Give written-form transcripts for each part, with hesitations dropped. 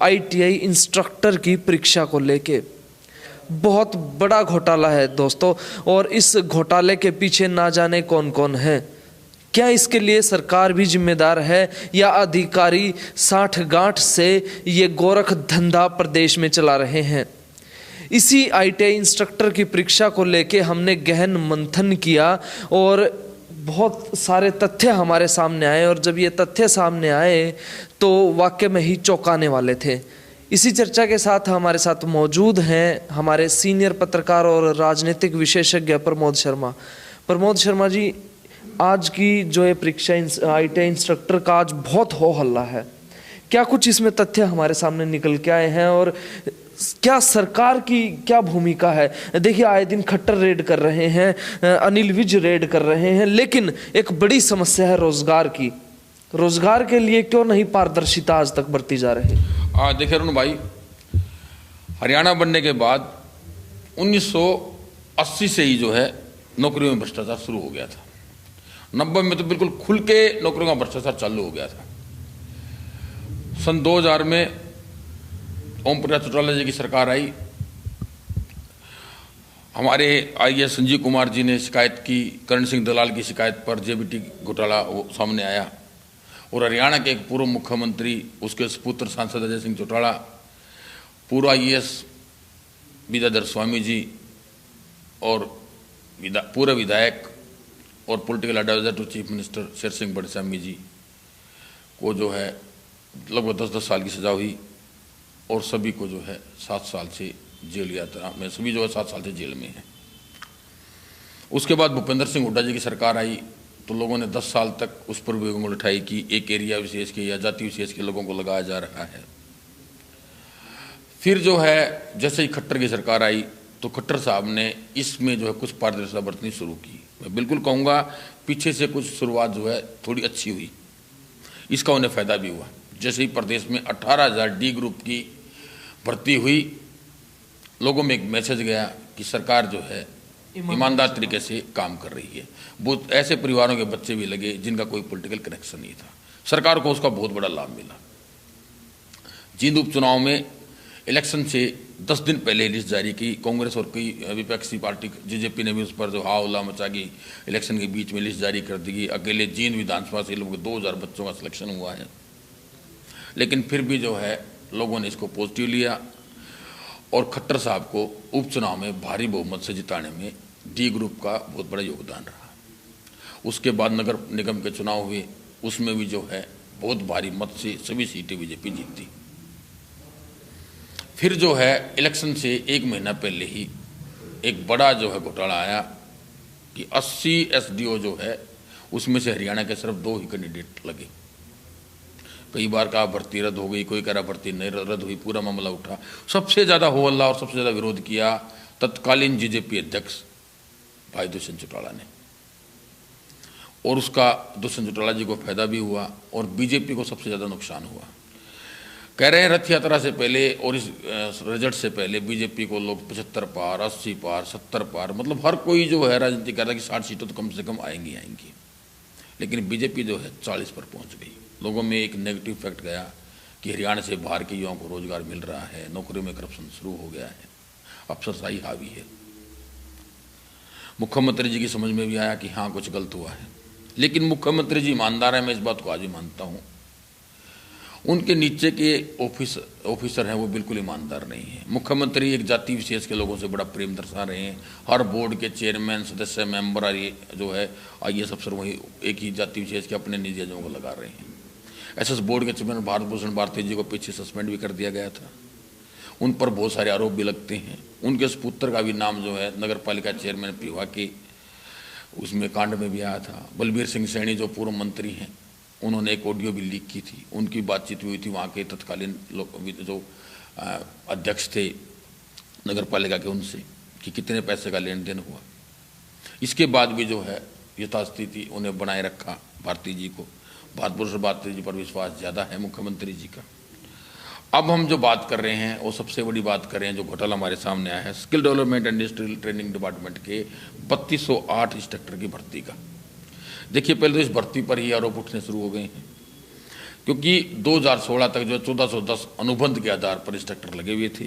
ITI instructor की परीक्षा को लेके बहुत बड़ा घोटाला है दोस्तों। और इस घोटाले के पीछे ना जाने कौन कौन है। क्या इसके लिए सरकार भी जिम्मेदार है या अधिकारी साठगांठ से ये गोरख धंधा प्रदेश में चला रहे हैं। इसी आईटीआई इंस्ट्रक्टर की परीक्षा को लेके हमने गहन मंथन किया और बहुत सारे तथ्य हमारे सामने आए। और जब ये तथ्य सामने आए तो वाकई में ही चौंकाने वाले थे। इसी चर्चा के साथ हमारे साथ मौजूद हैं हमारे सीनियर पत्रकार और राजनीतिक विशेषज्ञ प्रमोद शर्मा। प्रमोद शर्मा जी, आज की जो ये परीक्षा आईटीआई इंस्ट्रक्टर का आज बहुत हो हल्ला है। क्या कुछ इसमें तथ्य हमारे सामने निकल के आए हैं और क्या सरकार की क्या भूमिका है। देखिए, आए दिन खट्टर रेड कर रहे हैं, अनिल विज रेड कर रहे हैं, लेकिन एक बड़ी समस्या है रोजगार की। रोजगार के लिए क्यों नहीं पारदर्शिता आज तक बरती जा रही। देखिए अरुण भाई, हरियाणा बनने के बाद 1980 से ही जो है नौकरियों में भ्रष्टाचार शुरू हो गया था। 90 में तो बिल्कुल खुल के नौकरियों का भ्रष्टाचार चालू हो गया था। सन 2000 में ओम प्रकाश चौटाला जी की सरकार आई। हमारे आईएएस संजीव कुमार जी ने शिकायत की, करण सिंह दलाल की शिकायत पर जेबीटी घोटाला सामने आया और हरियाणा के एक पूर्व मुख्यमंत्री, उसके सुपुत्र सांसद अजय सिंह चौटाला, पूर्व आईएएस विद्याधर स्वामी जी और पूर्व विधायक और political adviser to chief minister Sher Singh बड़स्वामी जी को जो है लगभग 10-10 साल की सजा हुई और सभी को जो है 7 साल से जेल यात्रा में, सभी जो है 7 साल से जेल में हैं। उसके बाद भूपेंद्र सिंह हुड्डा जी की सरकार आई तो लोगों ने 10 साल तक उस पर भी उंगली उठाई कि एक एरिया विशेष के या जाति विशेष के लोगों को लगाया जा रहा है। फिर जो है जैसे ही खट्टर की सरकार आई तो खट्टर साहब ने इसमें जो है कुछ पारदर्शिता बरतनी शुरू की। मैं बिल्कुल कहूँगा पीछे से कुछ शुरुआत जो है थोड़ी अच्छी हुई, इसका उन्हें फायदा भी हुआ। जैसे ही प्रदेश में 18,000 डी ग्रुप की भर्ती हुई, लोगों में एक मैसेज गया कि सरकार जो है ईमानदार तरीके से काम कर रही है। बहुत ऐसे परिवारों के बच्चे भी लगे जिनका कोई पॉलिटिकल कनेक्शन नहीं था। सरकार को उसका बहुत बड़ा लाभ मिला। जींद उपचुनाव में इलेक्शन से 10 दिन पहले लिस्ट जारी की। कांग्रेस और कई विपक्षी पार्टी जेजेपी ने भी उस पर जो हावला मचा की इलेक्शन के बीच में लिस्ट जारी कर दी। अकेले जींद विधानसभा से लगभग 2000 बच्चों का सिलेक्शन हुआ है, लेकिन फिर भी जो है लोगों ने इसको पॉजिटिव लिया और खट्टर साहब को उपचुनाव में भारी बहुमत से जिताने में डी ग्रुप का बहुत बड़ा योगदान रहा। उसके बाद नगर निगम के चुनाव हुए, उसमें भी जो है बहुत भारी मत से सभी सीटें बीजेपी जीती। फिर जो है इलेक्शन से 1 महीना पहले ही एक बड़ा जो है घोटाला आया कि 80 एसडीओ जो है उसमें से हरियाणा के सिर्फ 2 ही कैंडिडेट लगे। कई बार कहा भर्ती रद्द हो गई, कोई कह रहा भर्ती नहीं रद्द हुई, पूरा मामला उठा। सबसे ज़्यादा हो हल्ला और सबसे ज़्यादा विरोध किया तत्कालीन जेजेपी अध्यक्ष भाई दुष्यंत चौटाला ने, और उसका दुष्यंत चौटाला जी को फायदा भी हुआ और बीजेपी को सबसे ज़्यादा नुकसान हुआ। कह रहे हैं रथ यात्रा से पहले और इस रिजल्ट से पहले बीजेपी को लोग 75 पार, 80 पार, 70 पार, मतलब हर कोई जो है राजनीति कर रहा है कि 60 सीटों तो कम से कम आएंगी। लेकिन बीजेपी जो है 40 पर पहुंच गई। लोगों में एक नेगेटिव इफेक्ट गया कि हरियाणा से बाहर के युवाओं को रोजगार मिल रहा है, नौकरियों में करप्शन शुरू हो गया है, अफसरशाही हावी है। मुख्यमंत्री जी की समझ में भी आया कि हाँ कुछ गलत हुआ है, लेकिन मुख्यमंत्री जी ईमानदार है, मैं इस बात को आज भी मानता हूँ। उनके नीचे के ऑफिसर हैं वो बिल्कुल ईमानदार नहीं है। मुख्यमंत्री एक जाति विशेष के लोगों से बड़ा प्रेम दर्शा रहे हैं। हर बोर्ड के चेयरमैन, सदस्य, मेंबर और ये जो है आईएएस अफसर वही एक ही जाति विशेष के अपने निजी एजेंटों को लगा रहे हैं। एसएस बोर्ड के चेयरमैन भारत भूषण भारती जी को पीछे सस्पेंड भी कर दिया गया था। उन पर बहुत सारे आरोप भी लगते हैं। उनके सुपुत्र का भी नाम जो है नगर पालिका चेयरमैन पीवा के उसमें कांड में भी आया था। बलबीर सिंह सैनी जो पूर्व मंत्री हैं, उन्होंने एक ऑडियो भी लीक की थी। उनकी बातचीत हुई थी वहाँ के तत्कालीन जो अध्यक्ष थे नगर पालिका के, उनसे कि कितने पैसे का लेन देन हुआ। इसके बाद भी जो है यथास्थिति उन्हें बनाए रखा। भारती जी को, भारत भूषण भारती जी पर विश्वास ज़्यादा है मुख्यमंत्री जी का। अब हम जो बात कर रहे हैं वो सबसे बड़ी बात कर रहे हैं जो घोटाला हमारे सामने आया है skill development and industrial training department के 3208 इंस्ट्रक्टर की भर्ती का। देखिए, पहले तो इस भर्ती पर ही आरोप उठने शुरू हो गए हैं, क्योंकि 2016 तक जो 1410 अनुबंध के आधार पर इंस्ट्रक्टर लगे हुए थे।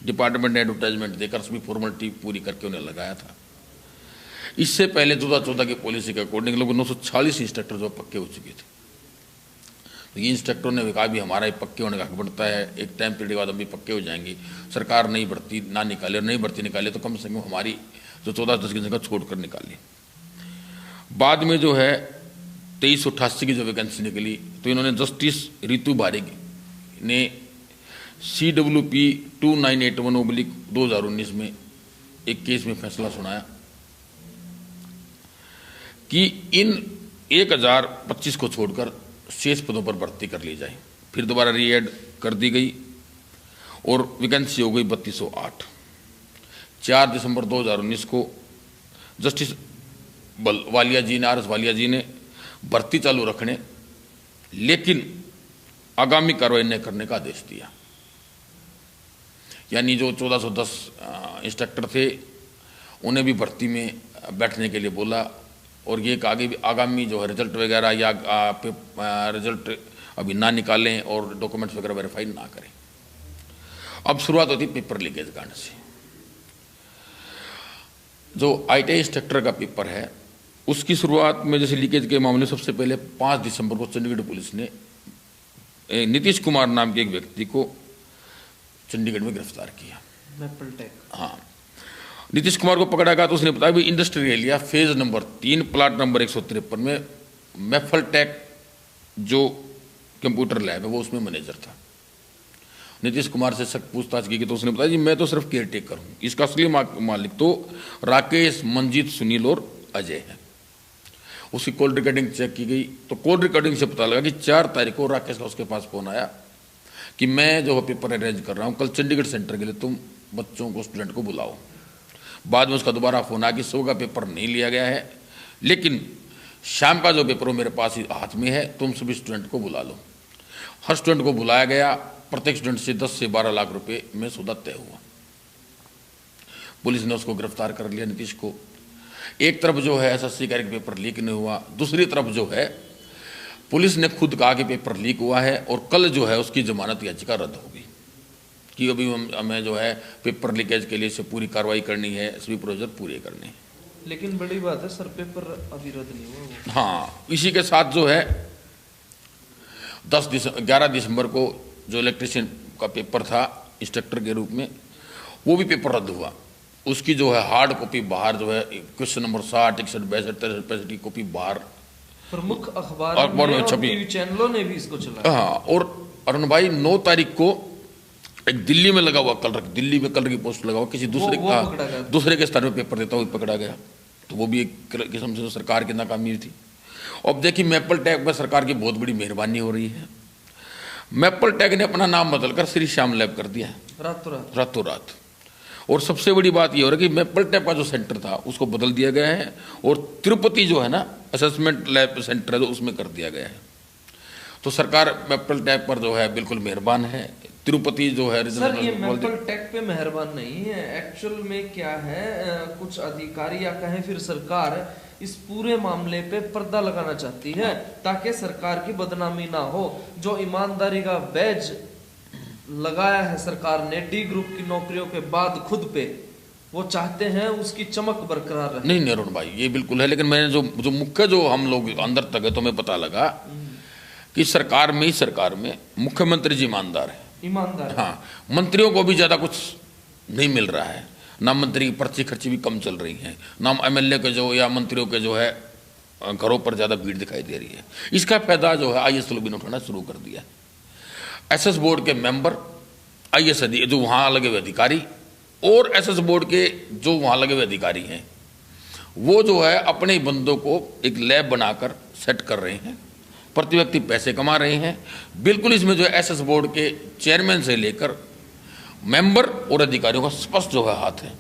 डिपार्टमेंट ने एडवर्टाइजमेंट देकर सभी फॉर्मेलिटी पूरी करके उन्हें लगाया था। इससे पहले 2014 की पॉलिसी के अकॉर्डिंग लोग 946 इंस्ट्रक्टर जो पक्के हो चुके थे। तो ये इंस्ट्रक्टरों ने कहा भी हमारा ही पक्के होने का हक बनता है, एक टाइम पीरियड के बाद हम भी पक्के हो जाएंगे, सरकार नई भर्ती ना निकाले, और नई भर्ती निकाले तो कम से कम हमारी जो 1410 की जगह छोड़कर निकाली। बाद में जो है 2388 की जो वैकेंसी निकली तो इन्होंने जस्टिस रितु बारिक ने CWP 2981/2019 में एक केस में फैसला सुनाया कि इन 1025 को छोड़कर शेष पदों पर भर्ती कर ली जाए। फिर दोबारा रीएड कर दी गई और वैकेंसी हो गई 3208। 4 दिसंबर 2019 को जस्टिस वालिया जी ने, RS वालिया जी ने भर्ती चालू रखने लेकिन आगामी कार्रवाई न करने का आदेश दिया। यानी जो 1410 इंस्ट्रक्टर थे उन्हें भी भर्ती में बैठने के लिए बोला, और ये आगे भी आगामी जो है रिजल्ट वगैरह या रिजल्ट अभी ना निकालें और डॉक्यूमेंट्स वगैरह वेरीफाई ना करें। अब शुरुआत होती पेपर लीकेज कांड से। जो ITI इंस्ट्रक्टर का पेपर है उसकी शुरुआत में जैसे लीकेज के मामले सबसे पहले 5 दिसंबर को चंडीगढ़ पुलिस ने नीतीश कुमार नाम के एक व्यक्ति को चंडीगढ़ में गिरफ्तार किया। हाँ, नीतीश कुमार को पकड़ा गया तो उसने बताया भी industrial area phase number 3 plot number 153 में मैफलटेक जो कंप्यूटर लैब है वो उसमें मैनेजर था। नीतीश कुमार से सख्त पूछताछ की तो उसने बताया जी मैं तो सिर्फ केयर टेकर हूँ, इसका असली मालिक तो राकेश, मंजीत, सुनील और अजय है। उसकी कॉल रिकॉर्डिंग चेक की गई तो कॉल रिकॉर्डिंग से पता लगा कि 4 तारीख को राकेश का उसके पास फोन आया कि मैं जो पेपर अरेंज कर रहा हूँ कल चंडीगढ़ सेंटर के लिए तुम बच्चों को, स्टूडेंट को बुलाओ। बाद में उसका दोबारा फोन आया कि 100 का पेपर नहीं लिया गया है, लेकिन शाम का जो पेपर हो मेरे पास ही हाथ में है, तुम सभी स्टूडेंट को बुला लो। हर स्टूडेंट को बुलाया गया, प्रत्येक स्टूडेंट से 10 से 12 लाख रुपए में सौदा तय हुआ। पुलिस ने उसको गिरफ्तार कर लिया नीतीश को। एक तरफ जो है SSC का पेपर लीक नहीं हुआ, दूसरी तरफ जो है पुलिस ने खुद कहा कि पेपर लीक हुआ है और कल जो है उसकी जमानत याचिका रद्द होगी कि अभी हमें जो है पेपर लीकेज के लिए से पूरी कार्रवाई करनी है, सभी प्रोसीजर पूरे करने हैं। लेकिन बड़ी बात है सर, पेपर अभी रद्द नहीं हुआ। हाँ, इसी के साथ जो है 11 दिसंबर को जो इलेक्ट्रिशियन का पेपर था इंस्ट्रक्टर के रूप में वो भी पेपर रद्द हुआ। उसकी जो है हार्ड कॉपी बाहर जो है क्वेश्चन नंबर 60, 61, 62, 63, 65 की कॉपी बाहर प्रमुख अखबार में छपी, टीवी चैनलों ने भी इसको चलाया। हाँ, और अरुण भाई 9 तारीख को एक दिल्ली में लगा हुआ दिल्ली में कलर की पोस्ट लगा हुआ किसी दूसरे के स्तर में पेपर देता हुआ पकड़ा गया। तो वो भी एक किस्म से सरकार की नाकामी थी। अब देखिए मैपल टैग पर सरकार की बहुत बड़ी मेहरबानी हो रही है। मैपल टैग ने अपना नाम बदलकर श्री श्याम लैब कर दिया है रातों रात। और सबसे बड़ी बात ये हो रही है कि मैपल टैग का जो सेंटर था उसको बदल दिया गया है और तिरुपति जो है ना असेसमेंट लैब सेंटर है तो उसमें कर दिया गया है। तो सरकार मैपल टैग पर जो है बिल्कुल मेहरबान है। तिरुपति जो है सर ये मैपल टैग पे मेहरबान नहीं है, एक्चुअल में क्या है, कुछ अधिकारी या कहें फिर सरकार इस पूरे मामले पे पर्दा लगाना चाहती है ताकि सरकार की बदनामी ना हो। जो ईमानदारी का बैज लगाया है सरकार ने डी ग्रुप की नौकरियों के बाद खुद पे, वो चाहते हैं उसकी चमक बरकरार रहे। नहीं अरुण भाई ये बिल्कुल है, लेकिन मैंने जो मुख्य जो हम लोग अंदर तक है तो हमें पता लगा कि सरकार में मुख्यमंत्री जी ईमानदार है। हाँ, मंत्रियों को भी ज्यादा कुछ नहीं मिल रहा है, ना मंत्री की पर्ची खर्ची भी कम चल रही है, ना MLA के जो या मंत्रियों के जो है घरों पर ज्यादा भीड़ दिखाई दे रही है। इसका फायदा जो है IAS लोगों ने उठाना शुरू कर दिया। SS बोर्ड के मेंबर, IAS जो वहाँ लगे हुए अधिकारी और SS बोर्ड के जो वहाँ लगे हुए अधिकारी हैं वो जो है अपने बंदों को एक लैब बनाकर सेट कर रहे हैं, प्रति व्यक्ति पैसे कमा रहे हैं। बिल्कुल इसमें जो है SS बोर्ड के चेयरमैन से लेकर मेंबर और अधिकारियों का स्पष्ट जो है हाथ है।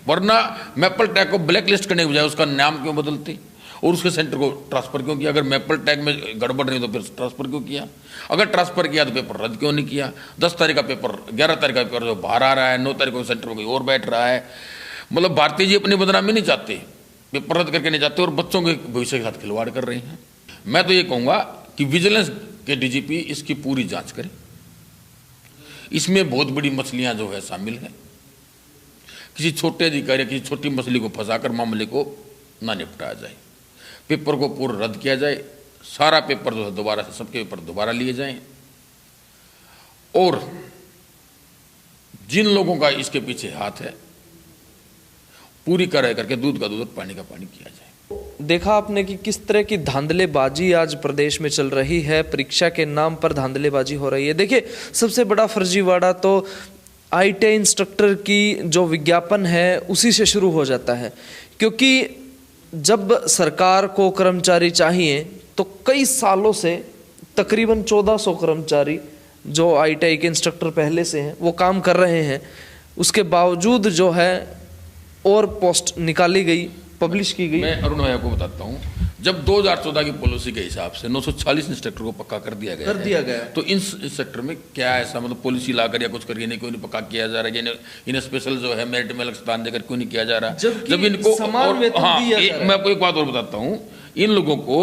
वरना मैपल टैग को ब्लैक लिस्ट करने के बजाय उसका नाम क्यों बदलते और उसके सेंटर को ट्रांसफर क्यों किया? अगर मैपल टैग में गड़बड़ नहीं तो फिर ट्रांसफर क्यों किया? अगर ट्रांसफर किया तो पेपर रद्द क्यों नहीं किया? 10 तारीख का पेपर, 11 तारीख का पेपर जो बाहर आ रहा है, 9 तारीख को सेंटर में कोई और बैठ रहा है। मतलब भारतीय जी अपनी बदनामी नहीं चाहते, पेपर रद्द करके नहीं चाहते और बच्चों के भविष्य के साथ खिलवाड़ कर रहे हैं। मैं तो ये कहूँगा कि विजिलेंस कि डीजीपी इसकी पूरी जांच करे। इसमें बहुत बड़ी मछलियां जो है शामिल हैं। किसी छोटे अधिकारी किसी छोटी मछली को फंसाकर मामले को ना निपटाया जाए, पेपर को पूरा रद्द किया जाए, सारा पेपर जो है दोबारा से सबके पेपर दोबारा लिए जाएं, और जिन लोगों का इसके पीछे हाथ है पूरी कार्रवाई करके दूध का दूध और पानी का पानी किया जाए। देखा आपने कि किस तरह की धांधलेबाजी आज प्रदेश में चल रही है, परीक्षा के नाम पर धांधलेबाजी हो रही है। देखिए, सबसे बड़ा फर्जीवाड़ा तो आईटीआई इंस्ट्रक्टर की जो विज्ञापन है उसी से शुरू हो जाता है, क्योंकि जब सरकार को कर्मचारी चाहिए तो कई सालों से तकरीबन 1400 कर्मचारी जो आईटीआई के इंस्ट्रक्टर पहले से हैं वो काम कर रहे हैं। उसके बावजूद जो है और पोस्ट निकाली गई, पब्लिश की गई। मैं अरुण भैया को बताता हूँ, जब 2014 की पॉलिसी के हिसाब से 940 इंस्ट्रक्टर को पक्का कर दिया गया तो इन सेक्टर में क्या ऐसा मतलब पॉलिसी लाकर या कुछ करके नहीं कोई नहीं पक्का किया जा रहा है, इन्हें स्पेशल जो है मेरिट में अलग स्थान देकर क्यों नहीं किया जा रहा, जब इनको मैं आपको एक बात और बताता हूँ, इन लोगों को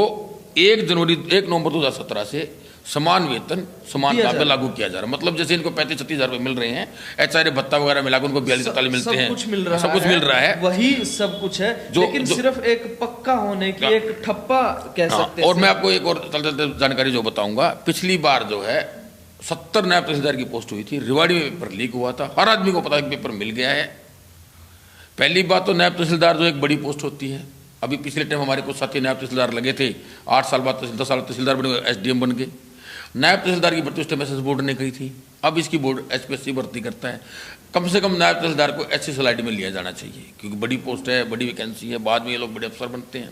1 नवंबर 2017 से समान वेतन समान काम पे लागू किया जा रहा है। मतलब जैसे इनको 35-36 हज़ार रुपये मिल रहे हैं, एचआरए भत्ता वगैरह मिलाकर उनको 42-43 मिलते हैं, सब कुछ मिल रहा है, वही सब कुछ है, लेकिन सिर्फ एक पक्का होने की एक ठप्पा कह सकते हैं। और मैं आपको एक और जानकारी जो बताऊंगा, पिछली बार जो है 70 नायब तहसीलदार की पोस्ट हुई थी, रेवाड़ी में पेपर लीक हुआ था, हर आदमी को पता है कि पेपर मिल गया है। पहली बात तो नायब तहसीलदार जो एक बड़ी पोस्ट होती है, अभी पिछले टाइम हमारे कुछ साथी नायब तहसीलदार लगे थे, 8 साल बाद 10 साल तहसीलदार बने, एसडीएम बन गए। नायब तहसीलदार की भर्ती उस टाइम एसएस बोर्ड ने कही थी, अब इसकी बोर्ड एचपीएससी भर्ती करता है। कम से कम नायब तहसीलदार को एचसीएसएलआईडी में लिया जाना चाहिए, क्योंकि बड़ी पोस्ट है, बड़ी वैकेंसी है, बाद में ये लोग बड़े अफसर बनते हैं,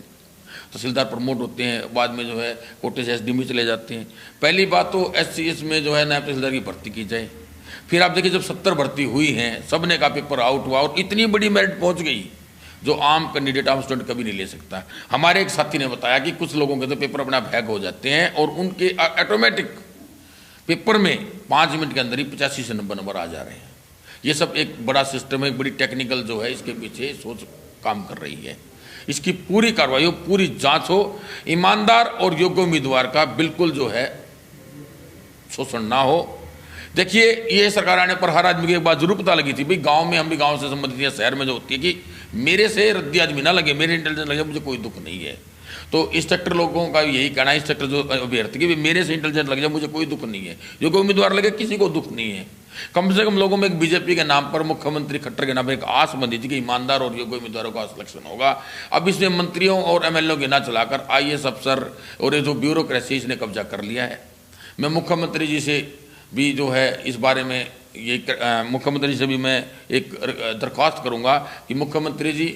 तहसीलदार प्रमोट होते हैं, बाद में जो है कोटे से एसडी में चले जाते हैं। पहली बात तो एचसीएस में जो है नायब तहसीलदार की भर्ती की जाए। फिर आप देखिए, जब 70 भर्ती हुई हैं, सब ने का पेपर आउट हुआ और इतनी बड़ी मेरिट पहुँच गई जो आम कैंडिडेट आम स्टूडेंट कभी नहीं ले सकता। हमारे एक साथी ने बताया कि कुछ लोगों के तो पेपर अपना हैक हो जाते हैं और उनके ऑटोमेटिक पेपर में 5 मिनट के अंदर ही 85 से 90 नंबर आ जा रहे हैं। ये सब एक बड़ा सिस्टम है, एक बड़ी टेक्निकल जो है इसके पीछे सोच काम कर रही है। इसकी पूरी कार्रवाई हो, पूरी जांच हो, ईमानदार और योग्य उम्मीदवार का बिल्कुल जो है शोषण ना हो। देखिए, ये सरकार आने पर हर आदमी की एक बात जरूर पता लगी थी, भाई गांव में, हम भी गांव से संबंधित या शहर में जो होती है कि मेरे से रद्दी आदमी ना लगे, मेरे इंटेलिजेंस लगे, मुझे कोई दुख नहीं है। तो इंस्ट्रक्टर लोगों का यही कहना है, इंस्ट्रक्टर जो अभ्यर्थी की, मेरे से इंटेलिजेंट लग जाए, मुझे कोई दुख नहीं है, जो कोई उम्मीदवार लगे किसी को दुख नहीं है। कम से कम लोगों में एक बीजेपी के नाम पर, मुख्यमंत्री खट्टर के नाम पर एक आस बंधी थी कि ईमानदार और योग्य उम्मीदवारों का सिलेक्शन होगा। अब इसमें मंत्रियों और एमएलए के ना चलाकर आईएएस अफसर और ये जो ब्यूरोक्रेसी इसने कब्जा कर लिया है। मैं मुख्यमंत्री जी से भी जो है इस बारे में मुख्यमंत्री जी से भी मैं एक दरख्वास्त करूंगा कि मुख्यमंत्री जी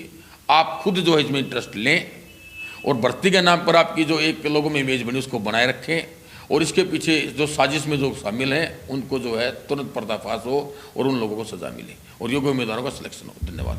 आप खुद जो है इसमें इंटरेस्ट लें और भर्ती के नाम पर आपकी जो एक लोगों में इमेज बनी उसको बनाए रखें, और इसके पीछे जो साजिश में जो शामिल हैं उनको जो है तुरंत पर्दाफाश हो और उन लोगों को सजा मिले और योग्य उम्मीदवारों का सिलेक्शन हो। धन्यवाद।